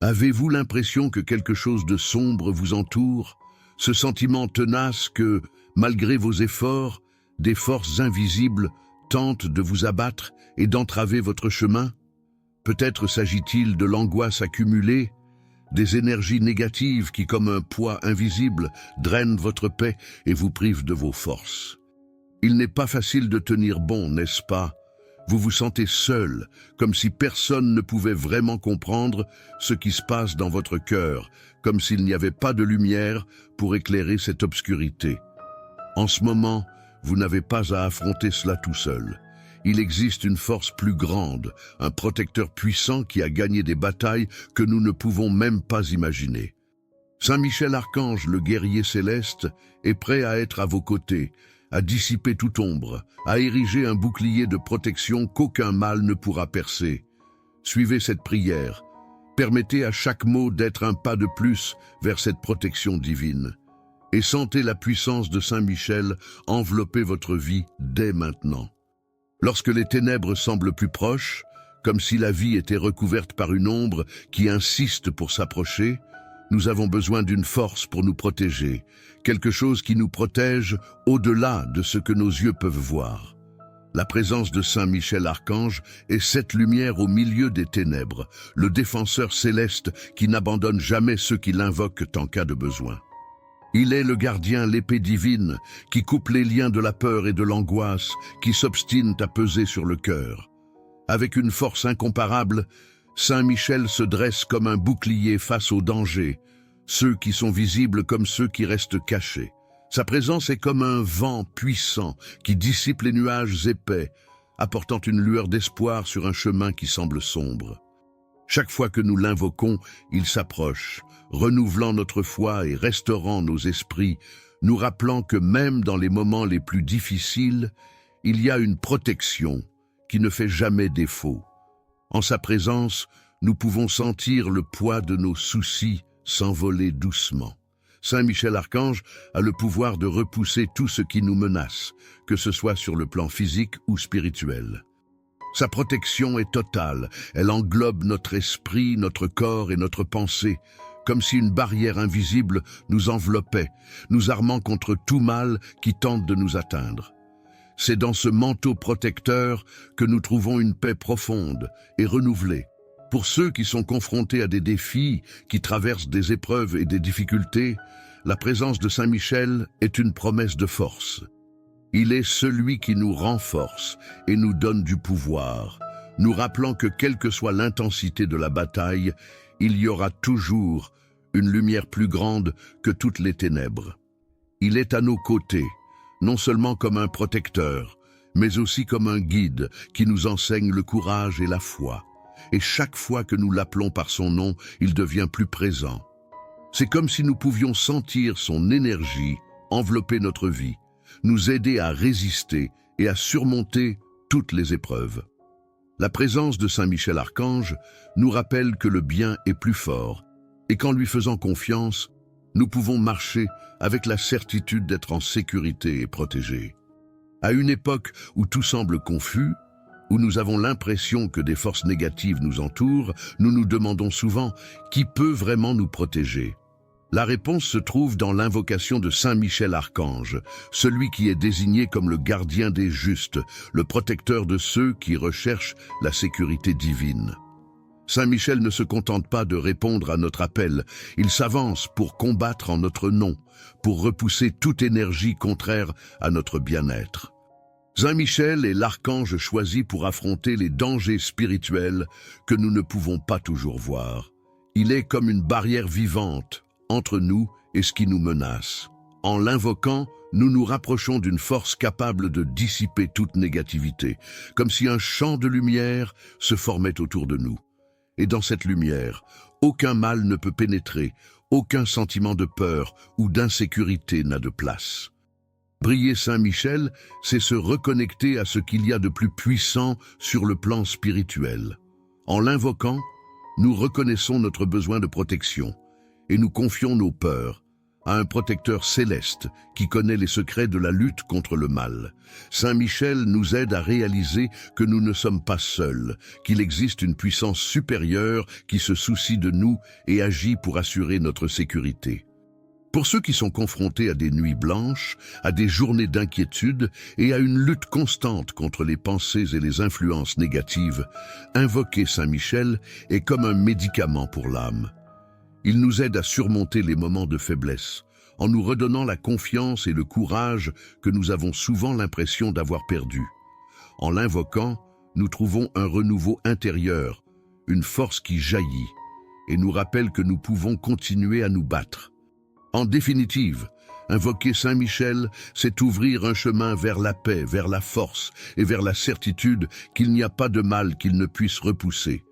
Avez-vous l'impression que quelque chose de sombre vous entoure? Ce sentiment tenace que, malgré vos efforts, des forces invisibles tentent de vous abattre et d'entraver votre chemin? Peut-être s'agit-il de l'angoisse accumulée, des énergies négatives qui, comme un poids invisible, drainent votre paix et vous privent de vos forces. Il n'est pas facile de tenir bon, n'est-ce pas? Vous vous sentez seul, comme si personne ne pouvait vraiment comprendre ce qui se passe dans votre cœur, comme s'il n'y avait pas de lumière pour éclairer cette obscurité. En ce moment, vous n'avez pas à affronter cela tout seul. Il existe une force plus grande, un protecteur puissant qui a gagné des batailles que nous ne pouvons même pas imaginer. Saint Michel Archange, le guerrier céleste, est prêt à être à vos côtés, à dissiper toute ombre, à ériger un bouclier de protection qu'aucun mal ne pourra percer. Suivez cette prière. Permettez à chaque mot d'être un pas de plus vers cette protection divine. Et sentez la puissance de Saint Michel envelopper votre vie dès maintenant. Lorsque les ténèbres semblent plus proches, comme si la vie était recouverte par une ombre qui insiste pour s'approcher, nous avons besoin d'une force pour nous protéger, quelque chose qui nous protège au-delà de ce que nos yeux peuvent voir. La présence de Saint Michel Archange est cette lumière au milieu des ténèbres, le défenseur céleste qui n'abandonne jamais ceux qui l'invoquent en cas de besoin. Il est le gardien, l'épée divine, qui coupe les liens de la peur et de l'angoisse, qui s'obstinent à peser sur le cœur. Avec une force incomparable, Saint Michel se dresse comme un bouclier face aux dangers, ceux qui sont visibles comme ceux qui restent cachés. Sa présence est comme un vent puissant qui dissipe les nuages épais, apportant une lueur d'espoir sur un chemin qui semble sombre. Chaque fois que nous l'invoquons, il s'approche, renouvelant notre foi et restaurant nos esprits, nous rappelant que même dans les moments les plus difficiles, il y a une protection qui ne fait jamais défaut. En sa présence, nous pouvons sentir le poids de nos soucis s'envoler doucement. Saint Michel Archange a le pouvoir de repousser tout ce qui nous menace, que ce soit sur le plan physique ou spirituel. Sa protection est totale, elle englobe notre esprit, notre corps et notre pensée, comme si une barrière invisible nous enveloppait, nous armant contre tout mal qui tente de nous atteindre. C'est dans ce manteau protecteur que nous trouvons une paix profonde et renouvelée. Pour ceux qui sont confrontés à des défis, qui traversent des épreuves et des difficultés, la présence de Saint Michel est une promesse de force. Il est celui qui nous renforce et nous donne du pouvoir, nous rappelant que quelle que soit l'intensité de la bataille, il y aura toujours une lumière plus grande que toutes les ténèbres. Il est à nos côtés, non seulement comme un protecteur, mais aussi comme un guide qui nous enseigne le courage et la foi. Et chaque fois que nous l'appelons par son nom, il devient plus présent. C'est comme si nous pouvions sentir son énergie envelopper notre vie, nous aider à résister et à surmonter toutes les épreuves. La présence de Saint Michel Archange nous rappelle que le bien est plus fort et qu'en lui faisant confiance, nous pouvons marcher avec la certitude d'être en sécurité et protégés. À une époque où tout semble confus, où nous avons l'impression que des forces négatives nous entourent, nous nous demandons souvent qui peut vraiment nous protéger. La réponse se trouve dans l'invocation de Saint Michel Archange, celui qui est désigné comme le gardien des justes, le protecteur de ceux qui recherchent la sécurité divine. Saint Michel ne se contente pas de répondre à notre appel, il s'avance pour combattre en notre nom, pour repousser toute énergie contraire à notre bien-être. Saint Michel est l'archange choisi pour affronter les dangers spirituels que nous ne pouvons pas toujours voir. Il est comme une barrière vivante entre nous et ce qui nous menace. En l'invoquant, nous nous rapprochons d'une force capable de dissiper toute négativité, comme si un champ de lumière se formait autour de nous. Et dans cette lumière, aucun mal ne peut pénétrer, aucun sentiment de peur ou d'insécurité n'a de place. Prier Saint Michel, c'est se reconnecter à ce qu'il y a de plus puissant sur le plan spirituel. En l'invoquant, nous reconnaissons notre besoin de protection et nous confions nos peurs à un protecteur céleste qui connaît les secrets de la lutte contre le mal. Saint Michel nous aide à réaliser que nous ne sommes pas seuls, qu'il existe une puissance supérieure qui se soucie de nous et agit pour assurer notre sécurité. Pour ceux qui sont confrontés à des nuits blanches, à des journées d'inquiétude et à une lutte constante contre les pensées et les influences négatives, invoquer Saint Michel est comme un médicament pour l'âme. Il nous aide à surmonter les moments de faiblesse, en nous redonnant la confiance et le courage que nous avons souvent l'impression d'avoir perdus. En l'invoquant, nous trouvons un renouveau intérieur, une force qui jaillit, et nous rappelle que nous pouvons continuer à nous battre. En définitive, invoquer Saint Michel, c'est ouvrir un chemin vers la paix, vers la force et vers la certitude qu'il n'y a pas de mal qu'il ne puisse repousser.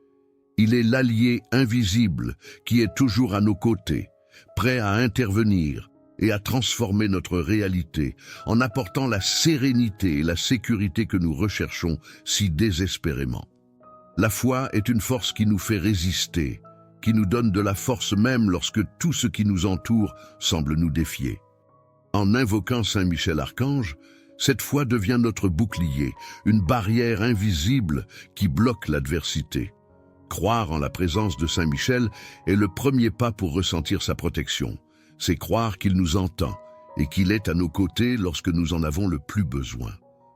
Il est l'allié invisible qui est toujours à nos côtés, prêt à intervenir et à transformer notre réalité en apportant la sérénité et la sécurité que nous recherchons si désespérément. La foi est une force qui nous fait résister, qui nous donne de la force même lorsque tout ce qui nous entoure semble nous défier. En invoquant Saint Michel Archange, cette foi devient notre bouclier, une barrière invisible qui bloque l'adversité. Croire en la présence de Saint Michel est le premier pas pour ressentir sa protection. C'est croire qu'il nous entend et qu'il est à nos côtés lorsque nous en avons le plus besoin.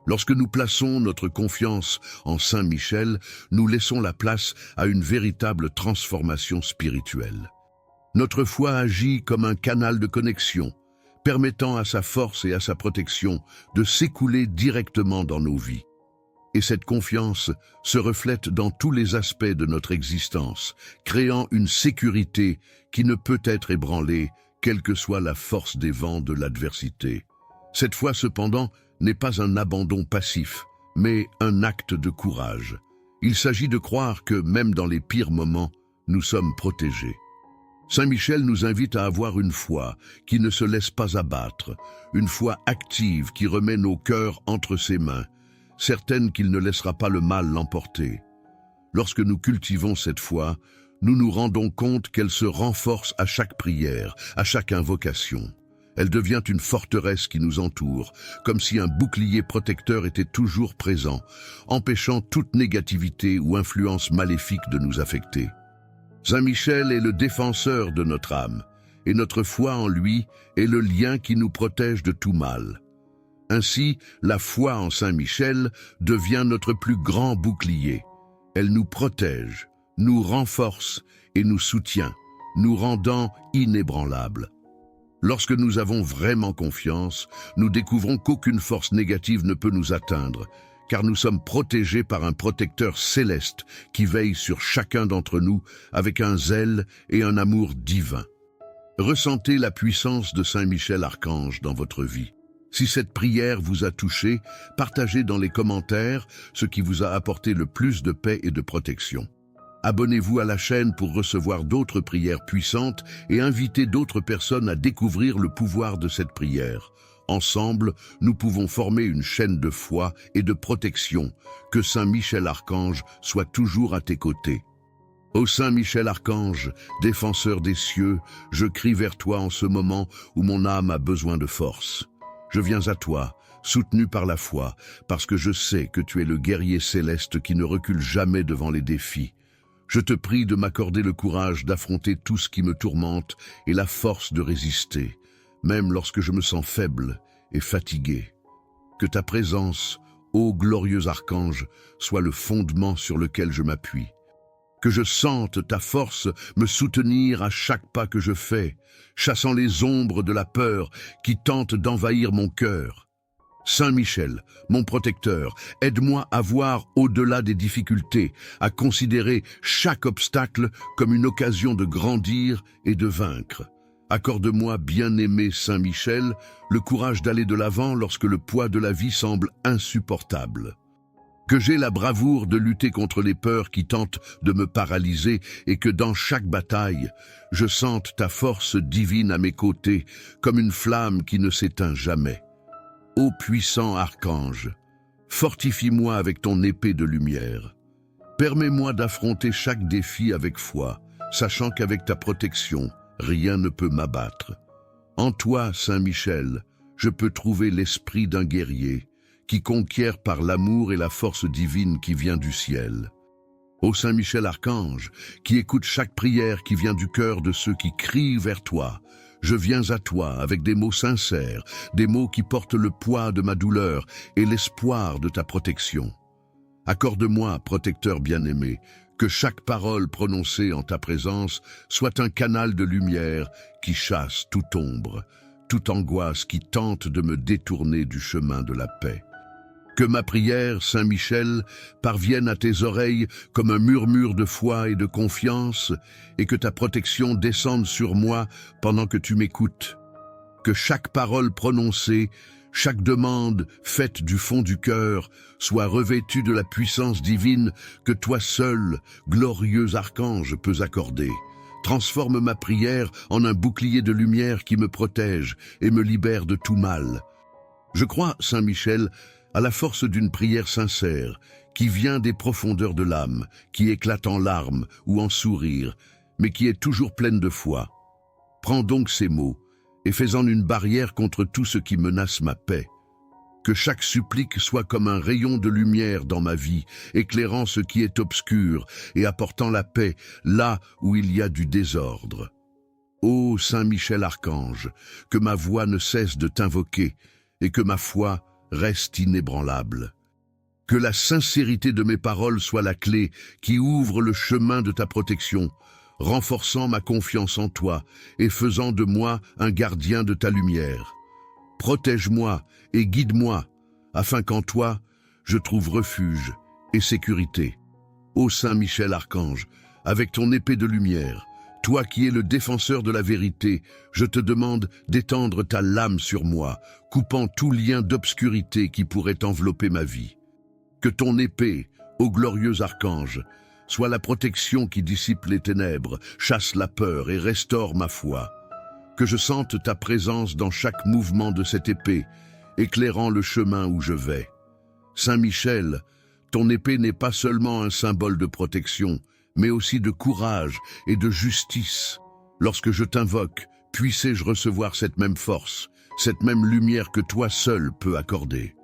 Lorsque nous plaçons notre confiance en Saint Michel, nous laissons la place à une véritable transformation spirituelle. Notre foi agit comme un canal de connexion, permettant à sa force et à sa protection de s'écouler directement dans nos vies. Et cette confiance se reflète dans tous les aspects de notre existence, créant une sécurité qui ne peut être ébranlée, quelle que soit la force des vents de l'adversité. Cette foi, cependant, n'est pas un abandon passif, mais un acte de courage. Il s'agit de croire que, même dans les pires moments, nous sommes protégés. Saint Michel nous invite à avoir une foi qui ne se laisse pas abattre, une foi active qui remet nos cœurs entre ses mains, certaine qu'il ne laissera pas le mal l'emporter. Lorsque nous cultivons cette foi, nous nous rendons compte qu'elle se renforce à chaque prière, à chaque invocation. Elle devient une forteresse qui nous entoure, comme si un bouclier protecteur était toujours présent, empêchant toute négativité ou influence maléfique de nous affecter. Saint Michel est le défenseur de notre âme, et notre foi en lui est le lien qui nous protège de tout mal. Ainsi, la foi en Saint Michel devient notre plus grand bouclier. Elle nous protège, nous renforce et nous soutient, nous rendant inébranlables. Lorsque nous avons vraiment confiance, nous découvrons qu'aucune force négative ne peut nous atteindre, car nous sommes protégés par un protecteur céleste qui veille sur chacun d'entre nous avec un zèle et un amour divin. Ressentez la puissance de Saint Michel Archange dans votre vie. Si cette prière vous a touché, partagez dans les commentaires ce qui vous a apporté le plus de paix et de protection. Abonnez-vous à la chaîne pour recevoir d'autres prières puissantes et invitez d'autres personnes à découvrir le pouvoir de cette prière. Ensemble, nous pouvons former une chaîne de foi et de protection. Que Saint Michel Archange soit toujours à tes côtés. Ô Saint Michel Archange, défenseur des cieux, je crie vers toi en ce moment où mon âme a besoin de force. Je viens à toi, soutenu par la foi, parce que je sais que tu es le guerrier céleste qui ne recule jamais devant les défis. Je te prie de m'accorder le courage d'affronter tout ce qui me tourmente et la force de résister, même lorsque je me sens faible et fatigué. Que ta présence, ô glorieux archange, soit le fondement sur lequel je m'appuie. Que je sente ta force me soutenir à chaque pas que je fais, chassant les ombres de la peur qui tentent d'envahir mon cœur. Saint Michel, mon protecteur, aide-moi à voir au-delà des difficultés, à considérer chaque obstacle comme une occasion de grandir et de vaincre. Accorde-moi, bien-aimé Saint Michel, le courage d'aller de l'avant lorsque le poids de la vie semble insupportable. Que j'ai la bravoure de lutter contre les peurs qui tentent de me paralyser et que dans chaque bataille, je sente ta force divine à mes côtés comme une flamme qui ne s'éteint jamais. Ô puissant archange, fortifie-moi avec ton épée de lumière. Permets-moi d'affronter chaque défi avec foi, sachant qu'avec ta protection, rien ne peut m'abattre. En toi, Saint Michel, je peux trouver l'esprit d'un guerrier, qui conquiert par l'amour et la force divine qui vient du ciel. Ô Saint Michel Archange, qui écoute chaque prière qui vient du cœur de ceux qui crient vers toi, je viens à toi avec des mots sincères, des mots qui portent le poids de ma douleur et l'espoir de ta protection. Accorde-moi, protecteur bien-aimé, que chaque parole prononcée en ta présence soit un canal de lumière qui chasse toute ombre, toute angoisse qui tente de me détourner du chemin de la paix. Que ma prière, Saint Michel, parvienne à tes oreilles comme un murmure de foi et de confiance, et que ta protection descende sur moi pendant que tu m'écoutes. Que chaque parole prononcée, chaque demande faite du fond du cœur, soit revêtue de la puissance divine que toi seul, glorieux archange, peux accorder. Transforme ma prière en un bouclier de lumière qui me protège et me libère de tout mal. Je crois, Saint Michel, à la force d'une prière sincère, qui vient des profondeurs de l'âme, qui éclate en larmes ou en sourires, mais qui est toujours pleine de foi. Prends donc ces mots, et fais-en une barrière contre tout ce qui menace ma paix. Que chaque supplique soit comme un rayon de lumière dans ma vie, éclairant ce qui est obscur et apportant la paix là où il y a du désordre. Ô Saint Michel Archange, que ma voix ne cesse de t'invoquer et que ma foi reste inébranlable. Que la sincérité de mes paroles soit la clé qui ouvre le chemin de ta protection, renforçant ma confiance en toi et faisant de moi un gardien de ta lumière. Protège-moi et guide-moi, afin qu'en toi, je trouve refuge et sécurité. Ô Saint Michel Archange, avec ton épée de lumière, toi qui es le défenseur de la vérité, je te demande d'étendre ta lame sur moi, coupant tout lien d'obscurité qui pourrait envelopper ma vie. Que ton épée, ô glorieux archange, soit la protection qui dissipe les ténèbres, chasse la peur et restaure ma foi. Que je sente ta présence dans chaque mouvement de cette épée, éclairant le chemin où je vais. Saint Michel, ton épée n'est pas seulement un symbole de protection, mais aussi de courage et de justice. Lorsque je t'invoque, puissé-je recevoir cette même force, cette même lumière que toi seul peux accorder.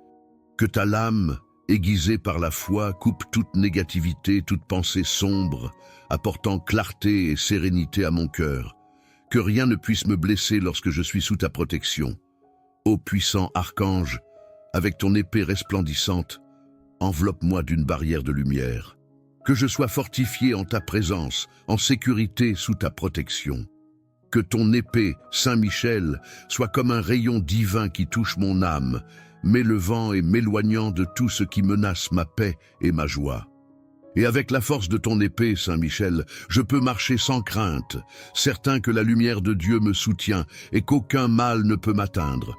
Que ta lame, aiguisée par la foi, coupe toute négativité, toute pensée sombre, apportant clarté et sérénité à mon cœur. Que rien ne puisse me blesser lorsque je suis sous ta protection. Ô puissant archange, avec ton épée resplendissante, enveloppe-moi d'une barrière de lumière. Que je sois fortifié en ta présence, en sécurité sous ta protection. Que ton épée, Saint Michel, soit comme un rayon divin qui touche mon âme, m'élevant et m'éloignant de tout ce qui menace ma paix et ma joie. Et avec la force de ton épée, Saint Michel, je peux marcher sans crainte, certain que la lumière de Dieu me soutient et qu'aucun mal ne peut m'atteindre.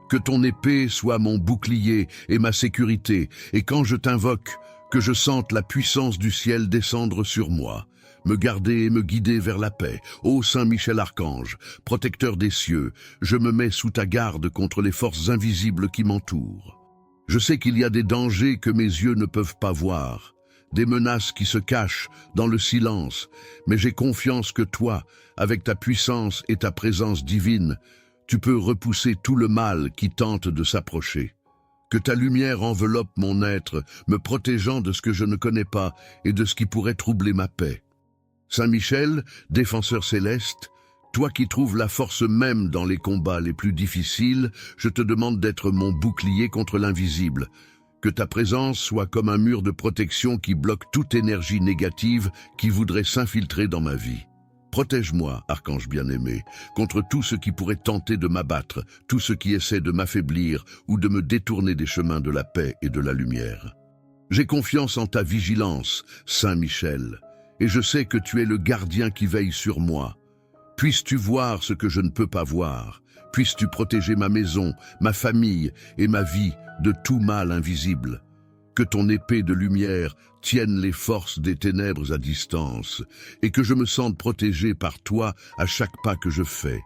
Que ton épée soit mon bouclier et ma sécurité, et quand je t'invoque, que je sente la puissance du ciel descendre sur moi, me garder et me guider vers la paix. Ô Saint Michel Archange, protecteur des cieux, je me mets sous ta garde contre les forces invisibles qui m'entourent. Je sais qu'il y a des dangers que mes yeux ne peuvent pas voir, des menaces qui se cachent dans le silence, mais j'ai confiance que toi, avec ta puissance et ta présence divine, tu peux repousser tout le mal qui tente de s'approcher. Que ta lumière enveloppe mon être, me protégeant de ce que je ne connais pas et de ce qui pourrait troubler ma paix. Saint Michel, défenseur céleste, toi qui trouves la force même dans les combats les plus difficiles, je te demande d'être mon bouclier contre l'invisible. Que ta présence soit comme un mur de protection qui bloque toute énergie négative qui voudrait s'infiltrer dans ma vie. Protège-moi, archange bien-aimé, contre tout ce qui pourrait tenter de m'abattre, tout ce qui essaie de m'affaiblir ou de me détourner des chemins de la paix et de la lumière. J'ai confiance en ta vigilance, Saint Michel, et je sais que tu es le gardien qui veille sur moi. Puisses-tu voir ce que je ne peux pas voir, puisses-tu protéger ma maison, ma famille et ma vie de tout mal invisible. Que ton épée de lumière tienne les forces des ténèbres à distance, et que je me sente protégé par toi à chaque pas que je fais.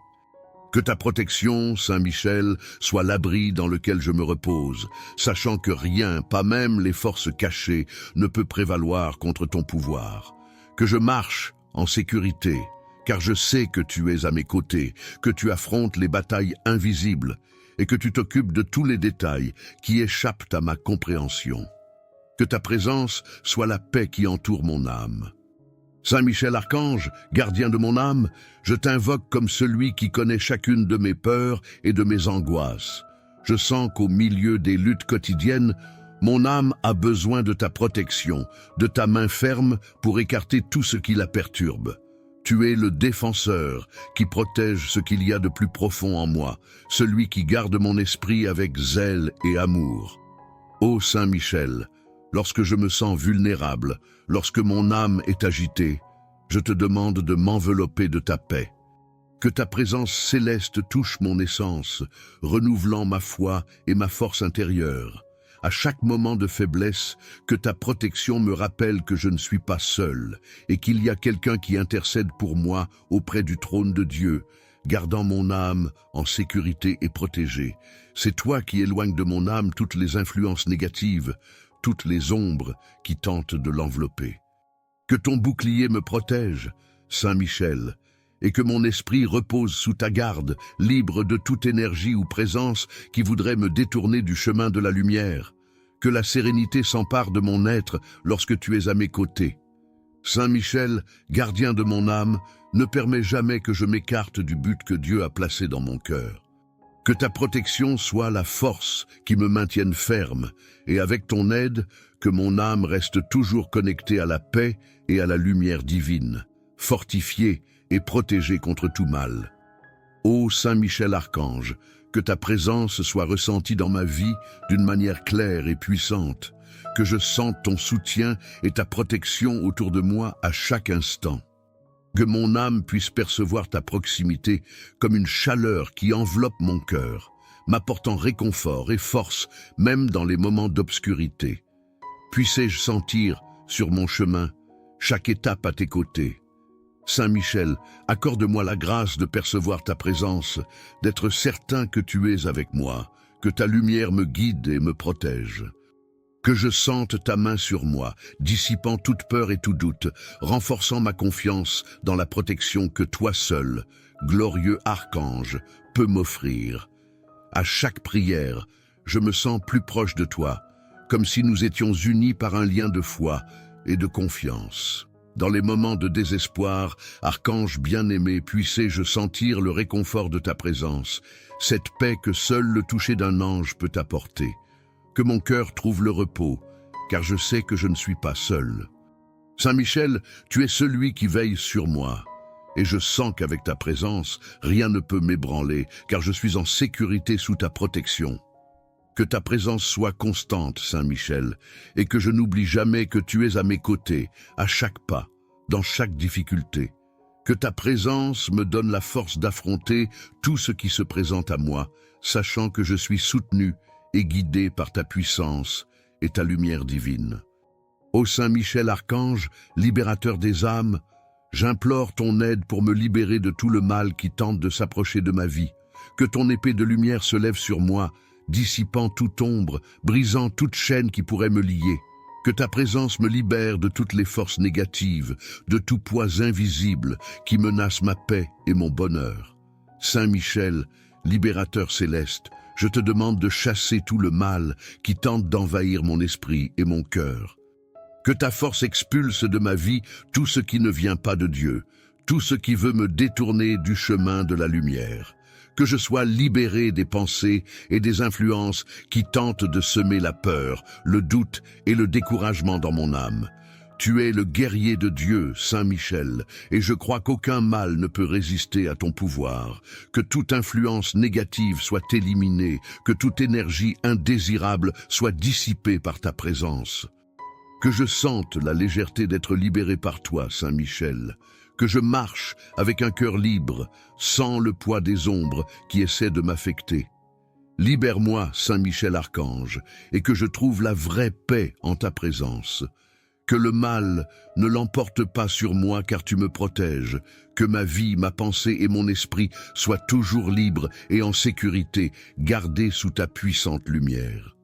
Que ta protection, Saint Michel, soit l'abri dans lequel je me repose, sachant que rien, pas même les forces cachées, ne peut prévaloir contre ton pouvoir. Que je marche en sécurité, car je sais que tu es à mes côtés, que tu affrontes les batailles invisibles et que tu t'occupes de tous les détails qui échappent à ma compréhension. Que ta présence soit la paix qui entoure mon âme. Saint Michel Archange, gardien de mon âme, je t'invoque comme celui qui connaît chacune de mes peurs et de mes angoisses. Je sens qu'au milieu des luttes quotidiennes, mon âme a besoin de ta protection, de ta main ferme pour écarter tout ce qui la perturbe. Tu es le défenseur qui protège ce qu'il y a de plus profond en moi, celui qui garde mon esprit avec zèle et amour. Ô Saint Michel, lorsque je me sens vulnérable, lorsque mon âme est agitée, je te demande de m'envelopper de ta paix. Que ta présence céleste touche mon essence, renouvelant ma foi et ma force intérieure. À chaque moment de faiblesse, que ta protection me rappelle que je ne suis pas seul et qu'il y a quelqu'un qui intercède pour moi auprès du trône de Dieu, gardant mon âme en sécurité et protégée. C'est toi qui éloignes de mon âme toutes les influences négatives, toutes les ombres qui tentent de l'envelopper. Que ton bouclier me protège, Saint Michel, et que mon esprit repose sous ta garde, libre de toute énergie ou présence qui voudrait me détourner du chemin de la lumière. Que la sérénité s'empare de mon être lorsque tu es à mes côtés. Saint Michel, gardien de mon âme, ne permets jamais que je m'écarte du but que Dieu a placé dans mon cœur. Que ta protection soit la force qui me maintienne ferme, et avec ton aide, que mon âme reste toujours connectée à la paix et à la lumière divine, fortifiée et protégée contre tout mal. Ô Saint Michel Archange, que ta présence soit ressentie dans ma vie d'une manière claire et puissante, que je sente ton soutien et ta protection autour de moi à chaque instant. Que mon âme puisse percevoir ta proximité comme une chaleur qui enveloppe mon cœur, m'apportant réconfort et force même dans les moments d'obscurité. Puissé-je sentir, sur mon chemin, chaque étape à tes côtés. Saint Michel, accorde-moi la grâce de percevoir ta présence, d'être certain que tu es avec moi, que ta lumière me guide et me protège. Que je sente ta main sur moi, dissipant toute peur et tout doute, renforçant ma confiance dans la protection que toi seul, glorieux archange, peux m'offrir. À chaque prière, je me sens plus proche de toi, comme si nous étions unis par un lien de foi et de confiance. Dans les moments de désespoir, archange bien-aimé, puissé-je sentir le réconfort de ta présence, cette paix que seul le toucher d'un ange peut apporter. Que mon cœur trouve le repos, car je sais que je ne suis pas seul. Saint Michel, tu es celui qui veille sur moi, et je sens qu'avec ta présence, rien ne peut m'ébranler, car je suis en sécurité sous ta protection. Que ta présence soit constante, Saint Michel, et que je n'oublie jamais que tu es à mes côtés, à chaque pas, dans chaque difficulté. Que ta présence me donne la force d'affronter tout ce qui se présente à moi, sachant que je suis soutenu et guidé par ta puissance et ta lumière divine. Ô Saint Michel Archange, libérateur des âmes, j'implore ton aide pour me libérer de tout le mal qui tente de s'approcher de ma vie. Que ton épée de lumière se lève sur moi, dissipant toute ombre, brisant toute chaîne qui pourrait me lier. Que ta présence me libère de toutes les forces négatives, de tout poids invisible qui menace ma paix et mon bonheur. Saint Michel, libérateur céleste, je te demande de chasser tout le mal qui tente d'envahir mon esprit et mon cœur. Que ta force expulse de ma vie tout ce qui ne vient pas de Dieu, tout ce qui veut me détourner du chemin de la lumière. Que je sois libéré des pensées et des influences qui tentent de semer la peur, le doute et le découragement dans mon âme. Tu es le guerrier de Dieu, Saint Michel, et je crois qu'aucun mal ne peut résister à ton pouvoir. Que toute influence négative soit éliminée, que toute énergie indésirable soit dissipée par ta présence. Que je sente la légèreté d'être libéré par toi, Saint Michel. Que je marche avec un cœur libre, sans le poids des ombres qui essaient de m'affecter. Libère-moi, Saint Michel Archange, et que je trouve la vraie paix en ta présence. Que le mal ne l'emporte pas sur moi car tu me protèges. Que ma vie, ma pensée et mon esprit soient toujours libres et en sécurité, gardés sous ta puissante lumière.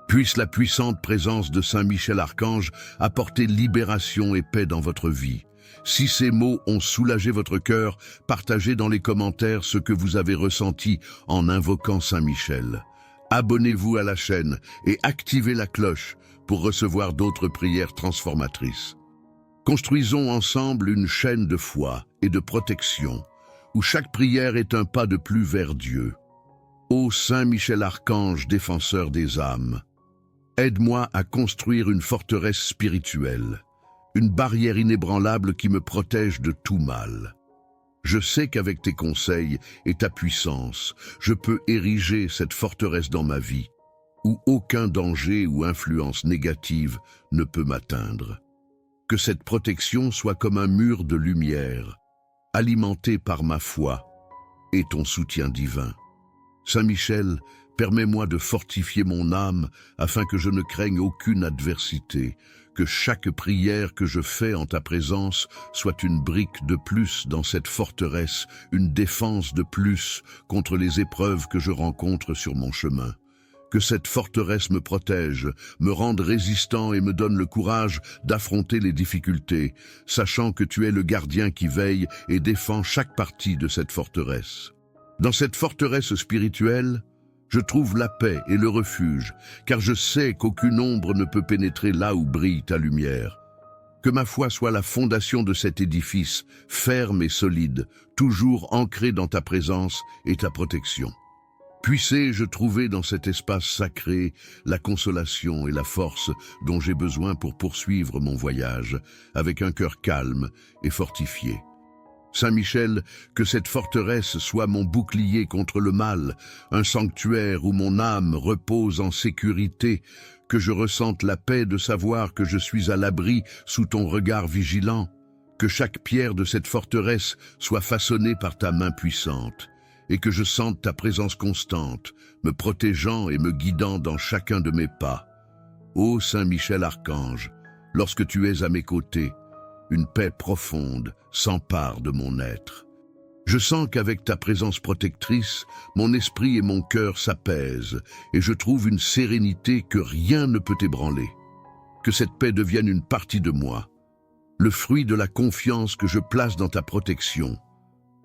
Puisse la puissante présence de Saint Michel Archange apporter libération et paix dans votre vie. Si ces mots ont soulagé votre cœur, partagez dans les commentaires ce que vous avez ressenti en invoquant Saint Michel. Abonnez-vous à la chaîne et activez la cloche pour recevoir d'autres prières transformatrices. Construisons ensemble une chaîne de foi et de protection, où chaque prière est un pas de plus vers Dieu. Ô Saint Michel Archange, défenseur des âmes, aide-moi à construire une forteresse spirituelle, une barrière inébranlable qui me protège de tout mal. Je sais qu'avec tes conseils et ta puissance, je peux ériger cette forteresse dans ma vie, où aucun danger ou influence négative ne peut m'atteindre. Que cette protection soit comme un mur de lumière, alimenté par ma foi et ton soutien divin. Saint Michel, permets-moi de fortifier mon âme afin que je ne craigne aucune adversité, que chaque prière que je fais en ta présence soit une brique de plus dans cette forteresse, une défense de plus contre les épreuves que je rencontre sur mon chemin. Que cette forteresse me protège, me rende résistant et me donne le courage d'affronter les difficultés, sachant que tu es le gardien qui veille et défend chaque partie de cette forteresse. Dans cette forteresse spirituelle, je trouve la paix et le refuge, car je sais qu'aucune ombre ne peut pénétrer là où brille ta lumière. Que ma foi soit la fondation de cet édifice, ferme et solide, toujours ancré dans ta présence et ta protection. Puissé-je trouver dans cet espace sacré la consolation et la force dont j'ai besoin pour poursuivre mon voyage, avec un cœur calme et fortifié. Saint Michel, que cette forteresse soit mon bouclier contre le mal, un sanctuaire où mon âme repose en sécurité, que je ressente la paix de savoir que je suis à l'abri sous ton regard vigilant, que chaque pierre de cette forteresse soit façonnée par ta main puissante, et que je sente ta présence constante, me protégeant et me guidant dans chacun de mes pas. Ô Saint Michel Archange, lorsque tu es à mes côtés, une paix profonde s'empare de mon être. Je sens qu'avec ta présence protectrice, mon esprit et mon cœur s'apaisent, et je trouve une sérénité que rien ne peut ébranler. Que cette paix devienne une partie de moi, le fruit de la confiance que je place dans ta protection,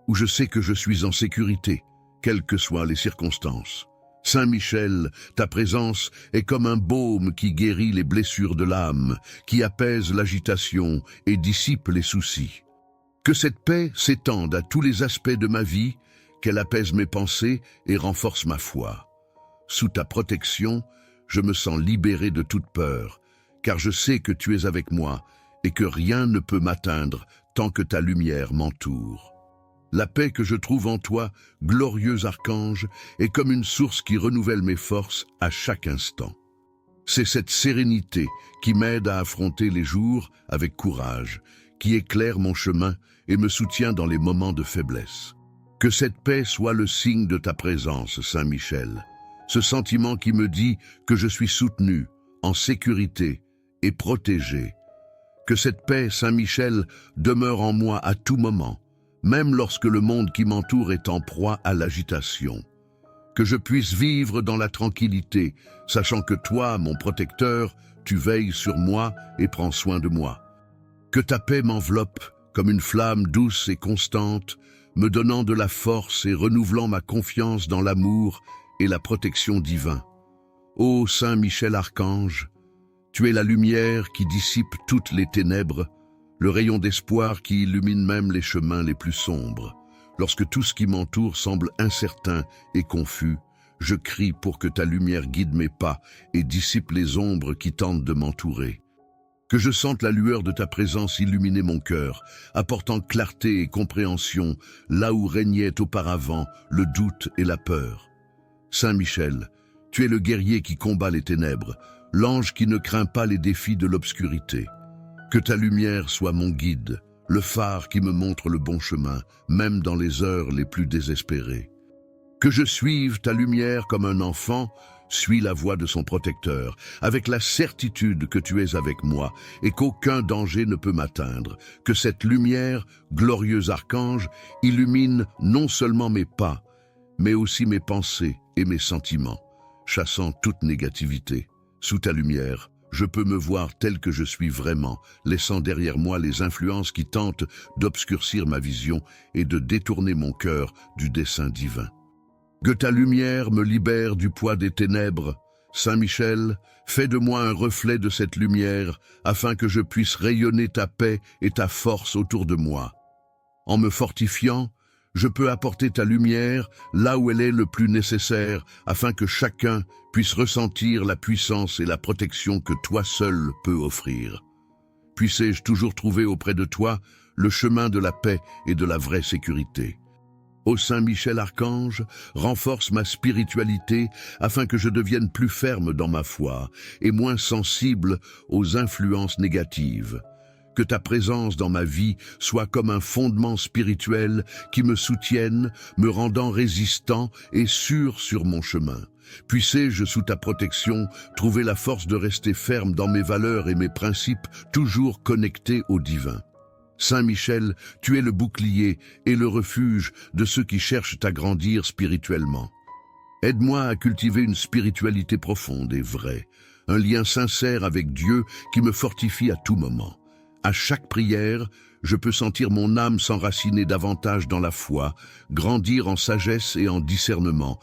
où je sais que je suis en sécurité, quelles que soient les circonstances. Saint Michel, ta présence est comme un baume qui guérit les blessures de l'âme, qui apaise l'agitation et dissipe les soucis. Que cette paix s'étende à tous les aspects de ma vie, qu'elle apaise mes pensées et renforce ma foi. Sous ta protection, je me sens libéré de toute peur, car je sais que tu es avec moi et que rien ne peut m'atteindre tant que ta lumière m'entoure. La paix que je trouve en toi, glorieux archange, est comme une source qui renouvelle mes forces à chaque instant. C'est cette sérénité qui m'aide à affronter les jours avec courage, qui éclaire mon chemin et me soutient dans les moments de faiblesse. Que cette paix soit le signe de ta présence, Saint Michel, ce sentiment qui me dit que je suis soutenu, en sécurité et protégé. Que cette paix, Saint Michel, demeure en moi à tout moment, même lorsque le monde qui m'entoure est en proie à l'agitation. Que je puisse vivre dans la tranquillité, sachant que toi, mon protecteur, tu veilles sur moi et prends soin de moi. Que ta paix m'enveloppe comme une flamme douce et constante, me donnant de la force et renouvelant ma confiance dans l'amour et la protection divin. Ô Saint Michel Archange, tu es la lumière qui dissipe toutes les ténèbres, le rayon d'espoir qui illumine même les chemins les plus sombres. Lorsque tout ce qui m'entoure semble incertain et confus, je crie pour que ta lumière guide mes pas et dissipe les ombres qui tentent de m'entourer. Que je sente la lueur de ta présence illuminer mon cœur, apportant clarté et compréhension là où régnait auparavant le doute et la peur. Saint Michel, tu es le guerrier qui combat les ténèbres, l'ange qui ne craint pas les défis de l'obscurité. Que ta lumière soit mon guide, le phare qui me montre le bon chemin, même dans les heures les plus désespérées. Que je suive ta lumière comme un enfant suit la voie de son protecteur, avec la certitude que tu es avec moi et qu'aucun danger ne peut m'atteindre. Que cette lumière, glorieux archange, illumine non seulement mes pas, mais aussi mes pensées et mes sentiments, chassant toute négativité. Sous ta lumière, je peux me voir tel que je suis vraiment, laissant derrière moi les influences qui tentent d'obscurcir ma vision et de détourner mon cœur du dessein divin. Que ta lumière me libère du poids des ténèbres. Saint Michel, fais de moi un reflet de cette lumière, afin que je puisse rayonner ta paix et ta force autour de moi. En me fortifiant, je peux apporter ta lumière là où elle est le plus nécessaire, afin que chacun puisse ressentir la puissance et la protection que toi seul peux offrir. Puissé-je toujours trouver auprès de toi le chemin de la paix et de la vraie sécurité. Ô Saint Michel Archange, renforce ma spiritualité afin que je devienne plus ferme dans ma foi et moins sensible aux influences négatives. Que ta présence dans ma vie soit comme un fondement spirituel qui me soutienne, me rendant résistant et sûr sur mon chemin. Puissé-je, sous ta protection, trouver la force de rester ferme dans mes valeurs et mes principes, toujours connectés au divin. Saint Michel, tu es le bouclier et le refuge de ceux qui cherchent à grandir spirituellement. Aide-moi à cultiver une spiritualité profonde et vraie, un lien sincère avec Dieu qui me fortifie à tout moment. À chaque prière, je peux sentir mon âme s'enraciner davantage dans la foi, grandir en sagesse et en discernement,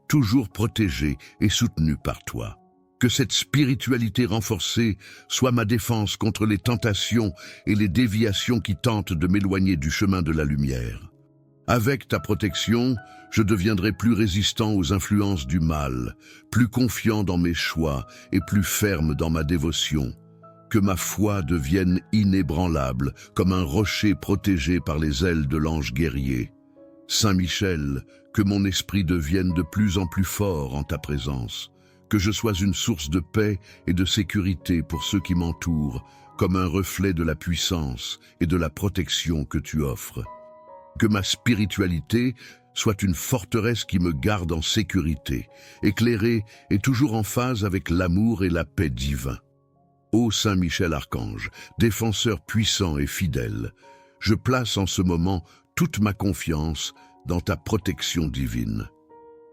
toujours protégée et soutenue par toi. Que cette spiritualité renforcée soit ma défense contre les tentations et les déviations qui tentent de m'éloigner du chemin de la lumière. Avec ta protection, je deviendrai plus résistant aux influences du mal, plus confiant dans mes choix et plus ferme dans ma dévotion. Que ma foi devienne inébranlable, comme un rocher protégé par les ailes de l'ange guerrier. Saint Michel, que mon esprit devienne de plus en plus fort en ta présence. Que je sois une source de paix et de sécurité pour ceux qui m'entourent, comme un reflet de la puissance et de la protection que tu offres. Que ma spiritualité soit une forteresse qui me garde en sécurité, éclairée et toujours en phase avec l'amour et la paix divin. Ô Saint Michel Archange, défenseur puissant et fidèle, je place en ce moment toute ma confiance dans ta protection divine.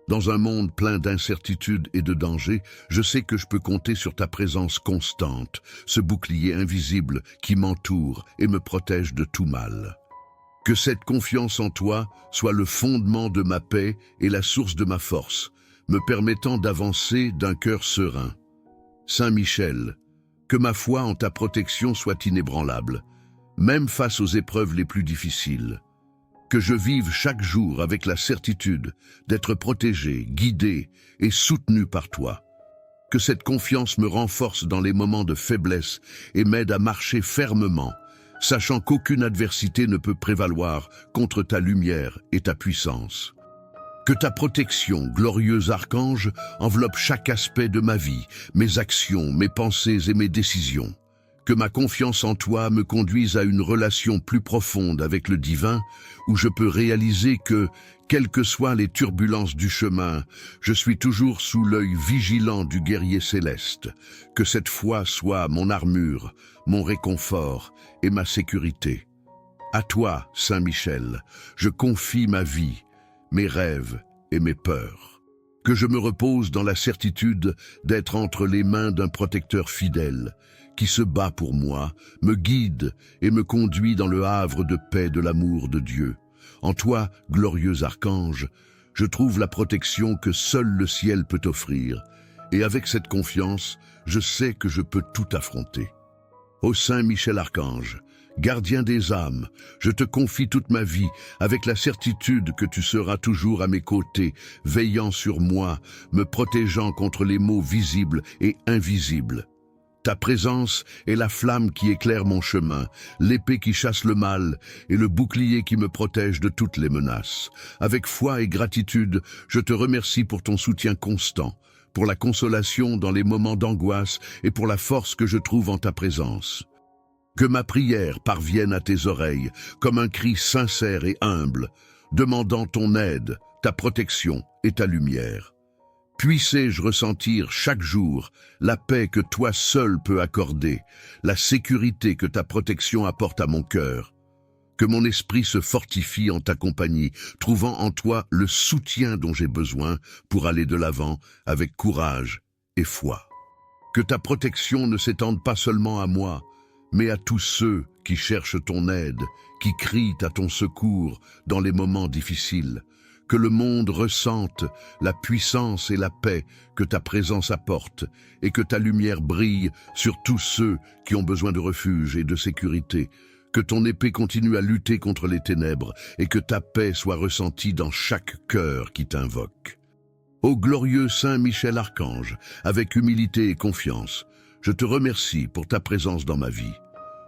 Dans un monde plein d'incertitudes et de dangers, je sais que je peux compter sur ta présence constante, ce bouclier invisible qui m'entoure et me protège de tout mal. Que cette confiance en toi soit le fondement de ma paix et la source de ma force, me permettant d'avancer d'un cœur serein. Saint Michel, que ma foi en ta protection soit inébranlable, même face aux épreuves les plus difficiles. Que je vive chaque jour avec la certitude d'être protégé, guidé et soutenu par toi. Que cette confiance me renforce dans les moments de faiblesse et m'aide à marcher fermement, sachant qu'aucune adversité ne peut prévaloir contre ta lumière et ta puissance. Que ta protection, glorieux archange, enveloppe chaque aspect de ma vie, mes actions, mes pensées et mes décisions. Que ma confiance en toi me conduise à une relation plus profonde avec le divin, où je peux réaliser que, quelles que soient les turbulences du chemin, je suis toujours sous l'œil vigilant du guerrier céleste. Que cette foi soit mon armure, mon réconfort et ma sécurité. À toi, Saint Michel, je confie ma vie, mes rêves et mes peurs. Que je me repose dans la certitude d'être entre les mains d'un protecteur fidèle, qui se bat pour moi, me guide et me conduit dans le havre de paix de l'amour de Dieu. En toi, glorieux archange, je trouve la protection que seul le ciel peut offrir, et avec cette confiance, je sais que je peux tout affronter. Ô Saint Michel Archange, gardien des âmes, je te confie toute ma vie avec la certitude que tu seras toujours à mes côtés, veillant sur moi, me protégeant contre les maux visibles et invisibles. Ta présence est la flamme qui éclaire mon chemin, l'épée qui chasse le mal et le bouclier qui me protège de toutes les menaces. Avec foi et gratitude, je te remercie pour ton soutien constant, pour la consolation dans les moments d'angoisse et pour la force que je trouve en ta présence. Que ma prière parvienne à tes oreilles comme un cri sincère et humble, demandant ton aide, ta protection et ta lumière. Puissé-je ressentir chaque jour la paix que toi seul peux accorder, la sécurité que ta protection apporte à mon cœur. Que mon esprit se fortifie en ta compagnie, trouvant en toi le soutien dont j'ai besoin pour aller de l'avant avec courage et foi. Que ta protection ne s'étende pas seulement à moi, mais à tous ceux qui cherchent ton aide, qui crient à ton secours dans les moments difficiles. Que le monde ressente la puissance et la paix que ta présence apporte, et que ta lumière brille sur tous ceux qui ont besoin de refuge et de sécurité. Que ton épée continue à lutter contre les ténèbres, et que ta paix soit ressentie dans chaque cœur qui t'invoque. Ô glorieux Saint Michel Archange, avec humilité et confiance, je te remercie pour ta présence dans ma vie.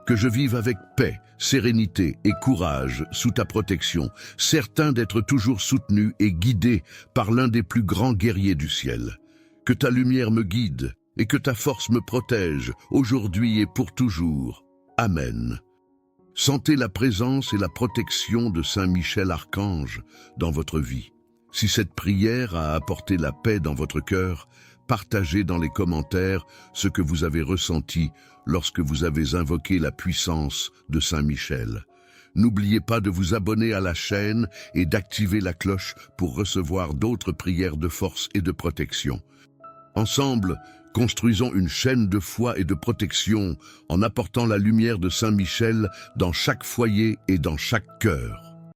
Que je vive avec paix, sérénité et courage sous ta protection, certain d'être toujours soutenu et guidé par l'un des plus grands guerriers du ciel. Que ta lumière me guide et que ta force me protège, aujourd'hui et pour toujours. Amen. Sentez la présence et la protection de Saint Michel Archange dans votre vie. Si cette prière a apporté la paix dans votre cœur, partagez dans les commentaires ce que vous avez ressenti lorsque vous avez invoqué la puissance de Saint Michel. N'oubliez pas de vous abonner à la chaîne et d'activer la cloche pour recevoir d'autres prières de force et de protection. Ensemble, construisons une chaîne de foi et de protection en apportant la lumière de Saint Michel dans chaque foyer et dans chaque cœur.